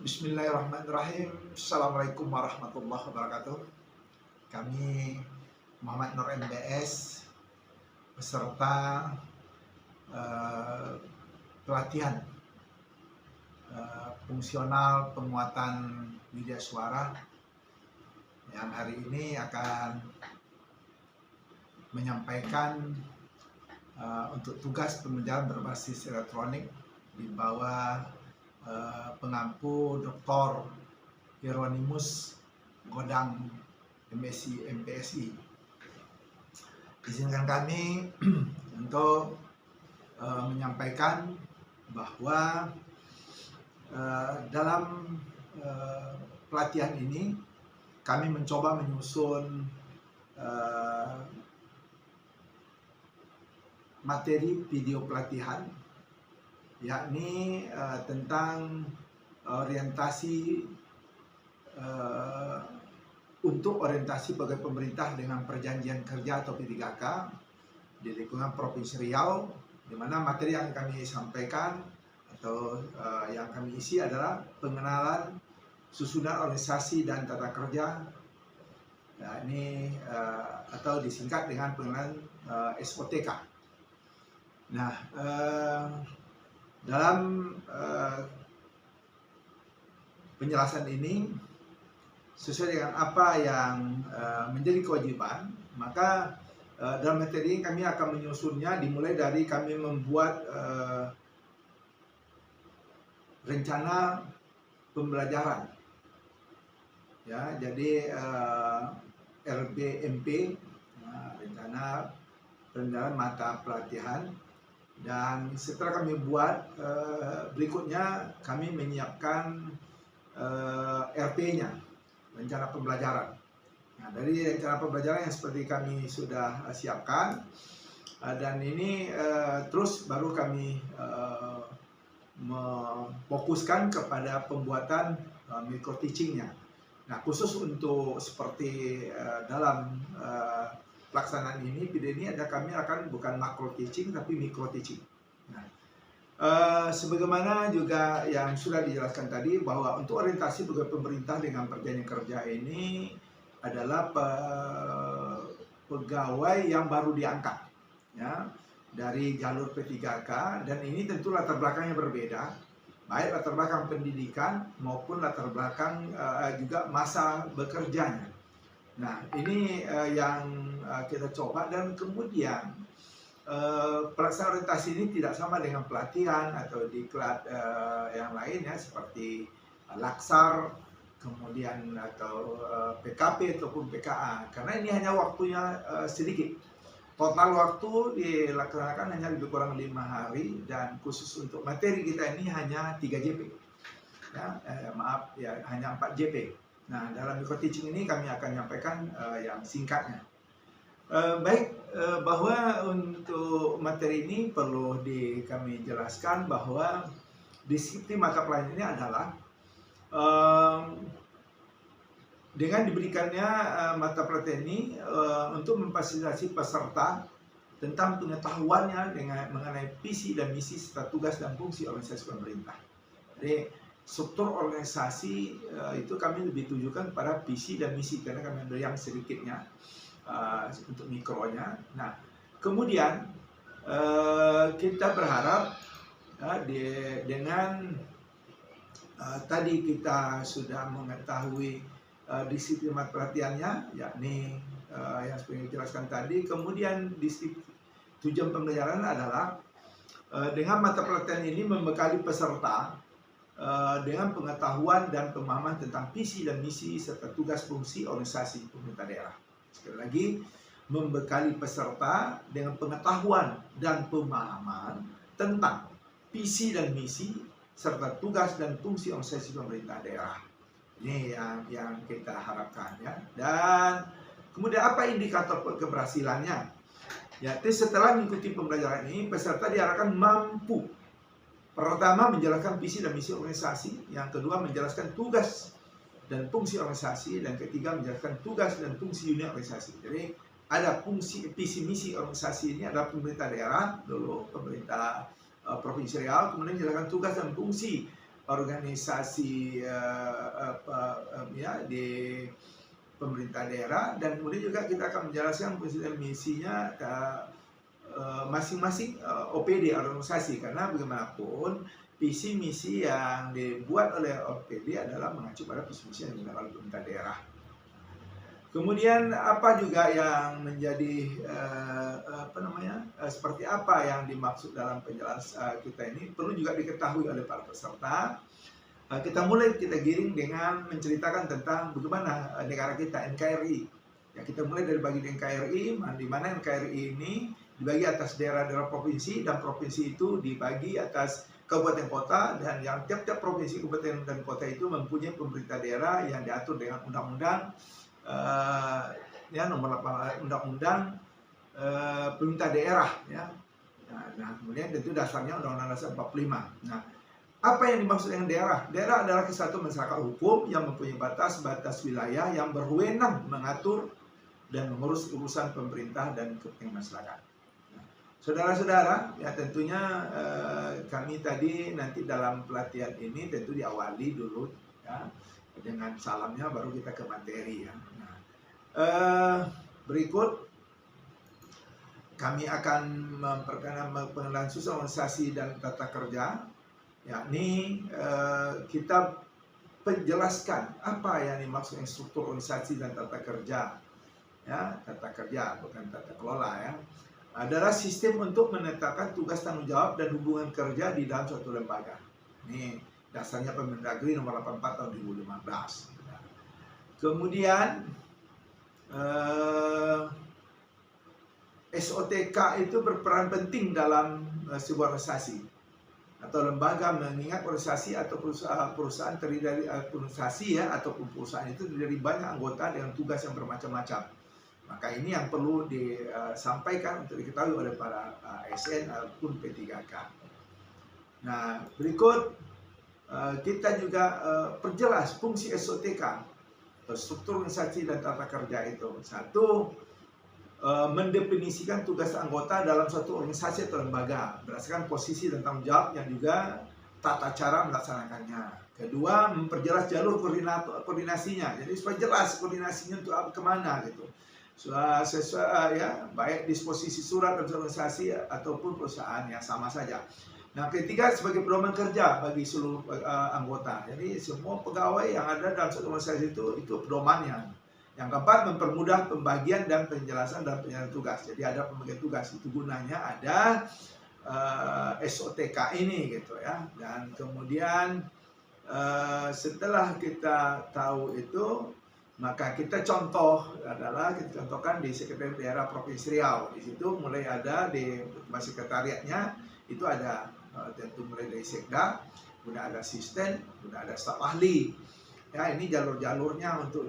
Bismillahirrahmanirrahim. Assalamualaikum warahmatullahi wabarakatuh. Kami Muhammad Nur MBS beserta pelatihan fungsional penguatan media suara yang hari ini akan menyampaikan untuk tugas pembelajaran berbasis elektronik di bawah pengampu Dr. Hieronymus Godang MSc MPSI. Izinkan kami untuk menyampaikan bahwa dalam pelatihan ini kami mencoba menyusun materi video pelatihan, yakni tentang orientasi untuk orientasi pegawai pemerintah dengan perjanjian kerja atau P3K di lingkungan Provinsi Riau, di mana materi yang kami sampaikan atau yang kami isi adalah pengenalan susunan organisasi dan tata kerja, yakni atau disingkat dengan pengenalan SOTK. Nah, dalam penjelasan ini sesuai dengan apa yang menjadi kewajiban, maka dalam materi ini kami akan menyusunnya dimulai dari kami membuat rencana pembelajaran, ya. Jadi RBMP, rencana pembelajaran mata pelatihan. Dan setelah kami buat, berikutnya kami menyiapkan RP-nya, rencana pembelajaran. Nah, dari rencana pembelajaran yang seperti kami sudah siapkan, dan ini terus baru kami memfokuskan kepada pembuatan micro teaching-nya. Nah, khusus untuk seperti dalam pelaksanaan ini, video ini kami akan bukan macro teaching tapi micro teaching. Nah, sebagaimana juga yang sudah dijelaskan tadi, bahwa untuk orientasi pegawai pemerintah dengan perjanjian kerja ini adalah pegawai yang baru diangkat, ya, dari jalur P3K, dan ini tentu latar belakangnya berbeda, baik latar belakang pendidikan maupun latar belakang juga masa bekerjanya. Nah, ini yang kita coba, dan kemudian pelaksanaan orientasi ini tidak sama dengan pelatihan atau diklat yang lain, ya, seperti laksar, kemudian atau PKP ataupun PKA, karena ini hanya waktunya sedikit. Total waktu dilaksanakan hanya lebih kurang 5 hari, dan khusus untuk materi kita ini hanya 3 JP, ya, maaf ya, hanya 4 JP. Nah, dalam micro teaching ini kami akan menyampaikan yang singkatnya. Baik, bahwa untuk materi ini perlu kami jelaskan bahwa disiplin mata pelajaran ini adalah dengan diberikannya mata pelajaran ini untuk memfasilitasi peserta tentang pengetahuannya mengenai visi dan misi serta tugas dan fungsi organisasi pemerintah. Jadi struktur organisasi itu kami lebih tujukan pada visi dan misi, karena kami ambil yang sedikitnya untuk mikronya. Nah, kemudian kita berharap dengan tadi kita sudah mengetahui disiplin mata pelatihannya, yakni yang seperti dijelaskan tadi. Kemudian tujuan pembelajaran adalah dengan mata pelatihan ini membekali peserta dengan pengetahuan dan pemahaman tentang visi dan misi serta tugas fungsi organisasi pemerintah daerah. Sekali lagi, membekali peserta dengan pengetahuan dan pemahaman tentang visi dan misi serta tugas dan fungsi organisasi pemerintah daerah. Ini yang kita harapkan, ya. Dan kemudian apa indikator keberhasilannya? Yaitu setelah mengikuti pembelajaran ini, peserta diharapkan mampu, pertama, menjelaskan visi dan misi organisasi, yang kedua menjelaskan tugas dan fungsi organisasi, dan ketiga menjelaskan tugas dan fungsi unit organisasi. Jadi ada fungsi visi misi organisasi ini adalah pemerintah daerah dulu, pemerintah Provinsi Riau, kemudian menjelaskan tugas dan fungsi organisasi ya di pemerintah daerah, dan kemudian juga kita akan menjelaskan fungsi dan misinya masing-masing OPD organisasi, karena bagaimanapun visi misi yang dibuat oleh OPD adalah mengacu pada visi misi yang dibuat oleh pemerintah daerah. Kemudian apa juga yang menjadi seperti apa yang dimaksud dalam penjelasan kita ini perlu juga diketahui oleh para peserta. Kita giring dengan menceritakan tentang bagaimana negara kita, NKRI. Ya, kita mulai dari bagian NKRI, di mana NKRI ini dibagi atas daerah-daerah provinsi, dan provinsi itu dibagi atas kabupaten kota, dan yang tiap-tiap provinsi, kabupaten dan kota itu mempunyai pemerintah daerah yang diatur dengan undang-undang nomor 8 undang-undang pemerintah daerah ya. Nah, kemudian tentu dasarnya Undang-Undang Dasar 45. Nah, apa yang dimaksud dengan daerah? Daerah adalah kesatuan masyarakat hukum yang mempunyai batas-batas wilayah yang berwenang mengatur dan mengurus urusan pemerintah dan kepentingan masyarakat. Saudara-saudara, ya tentunya kami tadi nanti dalam pelatihan ini tentu diawali dulu ya dengan salamnya, baru kita ke materi ya. Nah, berikut kami akan memperkenalkan pengenalan susunan organisasi dan tata kerja, yakni kita penjelaskan apa yang dimaksud struktur organisasi dan tata kerja. Ya, tata kerja bukan tata kelola ya. Adalah sistem untuk menetapkan tugas, tanggung jawab dan hubungan kerja di dalam suatu lembaga. Ini dasarnya Permendagri nomor 84 tahun 2015. Kemudian SOTK itu berperan penting dalam sebuah organisasi atau lembaga, mengingat organisasi atau perusahaan terdiri dari organisasi ya, ataupun perusahaan itu terdiri dari banyak anggota dengan tugas yang bermacam-macam. Maka ini yang perlu disampaikan untuk diketahui oleh para ASN ataupun P3K. Nah, berikut kita juga perjelas fungsi SOTK, struktur organisasi dan tata kerja itu. Satu, mendefinisikan tugas anggota dalam suatu organisasi atau lembaga berdasarkan posisi dan tanggung jawab yang juga tata cara melaksanakannya. Kedua, memperjelas jalur koordinasinya. Jadi supaya jelas koordinasinya untuk kemana gitu. Sesuai ya, baik disposisi surat dan organisasi ataupun perusahaan yang sama saja. Nah, ketiga, sebagai pedoman kerja bagi seluruh anggota. Jadi semua pegawai yang ada dalam satu organisasi itu pedomannya. Yang keempat, mempermudah pembagian dan penjelasan dan penyelesaian tugas. Jadi ada pembagian tugas, itu gunanya ada SOTK ini gitu ya. Dan kemudian setelah kita tahu itu, maka kita contohkan di Sekretariat Daerah Provinsi Riau. Di situ mulai ada di sekretariatnya itu ada tentu mulai dari sekda, kemudian ada asisten, kemudian ada staf ahli. Ya, ini jalur-jalurnya untuk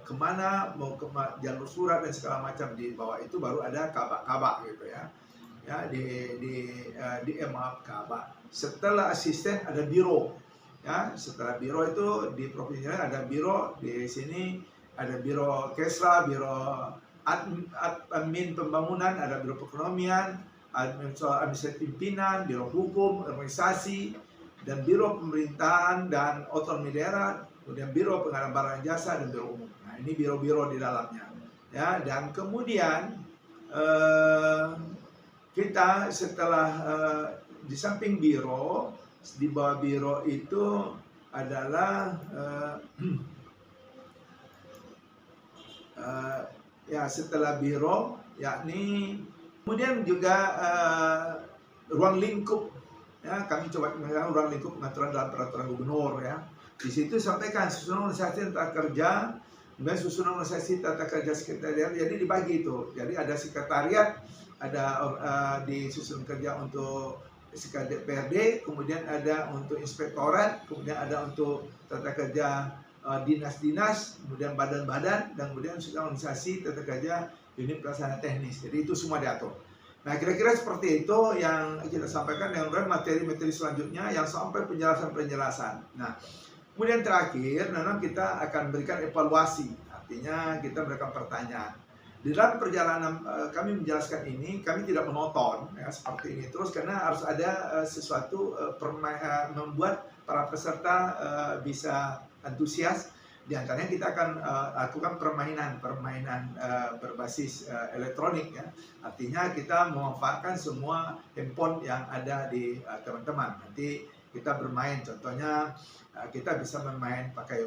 kemana, mau ke jalur surat dan segala macam. Di bawah itu baru ada kabak-kabak gitu ya. Ya, di kabak. Setelah asisten ada biro. Ya, setelah biro itu di provinsi ada biro, di sini ada biro Kesra, biro admin pembangunan, ada biro perekonomian, administrasi pimpinan, biro hukum, organisasi, dan biro pemerintahan dan otonomi daerah, kemudian biro pengadaan barang dan jasa, dan biro umum. Nah, ini biro-biro di dalamnya. Ya, dan kemudian kita setelah di samping biro, di bawah biro itu adalah ya setelah biro, yakni kemudian juga ruang lingkup. Ya, kami coba menggunakan ruang lingkup pengaturan dalam peraturan gubernur ya. Di situ sampaikan susunan organisasi tata kerja, kemudian susunan organisasi tata kerja sekretariat. Jadi dibagi itu. Jadi ada sekretariat, ada di susunan kerja untuk DPRD, kemudian ada untuk inspektorat, kemudian ada untuk tata kerja dinas-dinas, kemudian badan-badan, dan kemudian organisasi tata kerja unit pelaksana teknis. Jadi itu semua diatur. Nah, kira-kira seperti itu yang kita sampaikan, dengan materi-materi selanjutnya yang sampai penjelasan-penjelasan. Nah, kemudian terakhir, memang kita akan berikan evaluasi, artinya kita berikan pertanyaan. Di dalam perjalanan kami menjelaskan ini, kami tidak menonton ya, seperti ini terus, karena harus ada sesuatu membuat para peserta bisa antusias. Di antaranya kita akan lakukan permainan berbasis elektronik ya. Artinya kita memanfaatkan semua handphone yang ada di teman-teman. Nanti kita bermain, contohnya kita bisa bermain pakai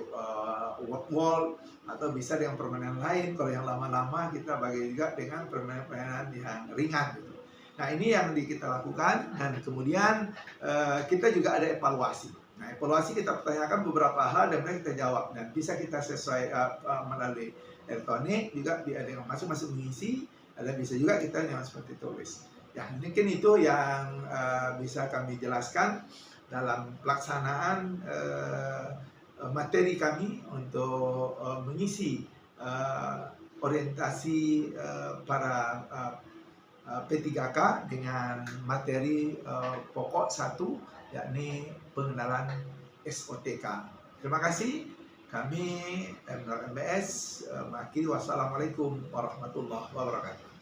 word wall atau bisa dengan permainan lain. Kalau yang lama-lama kita bagi juga dengan permainan yang ringan gitu. Nah, ini yang kita lakukan, dan kemudian kita juga ada evaluasi. Nah, evaluasi kita pertanyakan beberapa hal dan kita jawab, dan bisa kita sesuai melalui elektronik juga dengan masing-masing mengisi, dan bisa juga kita yang seperti tulis. Ya, mungkin itu yang bisa kami jelaskan dalam pelaksanaan materi kami untuk mengisi orientasi para P3K dengan materi pokok 1, yakni pengenalan SOTK. Terima kasih. Kami MNOR MBS mengakhiri. Wassalamualaikum warahmatullahi wabarakatuh.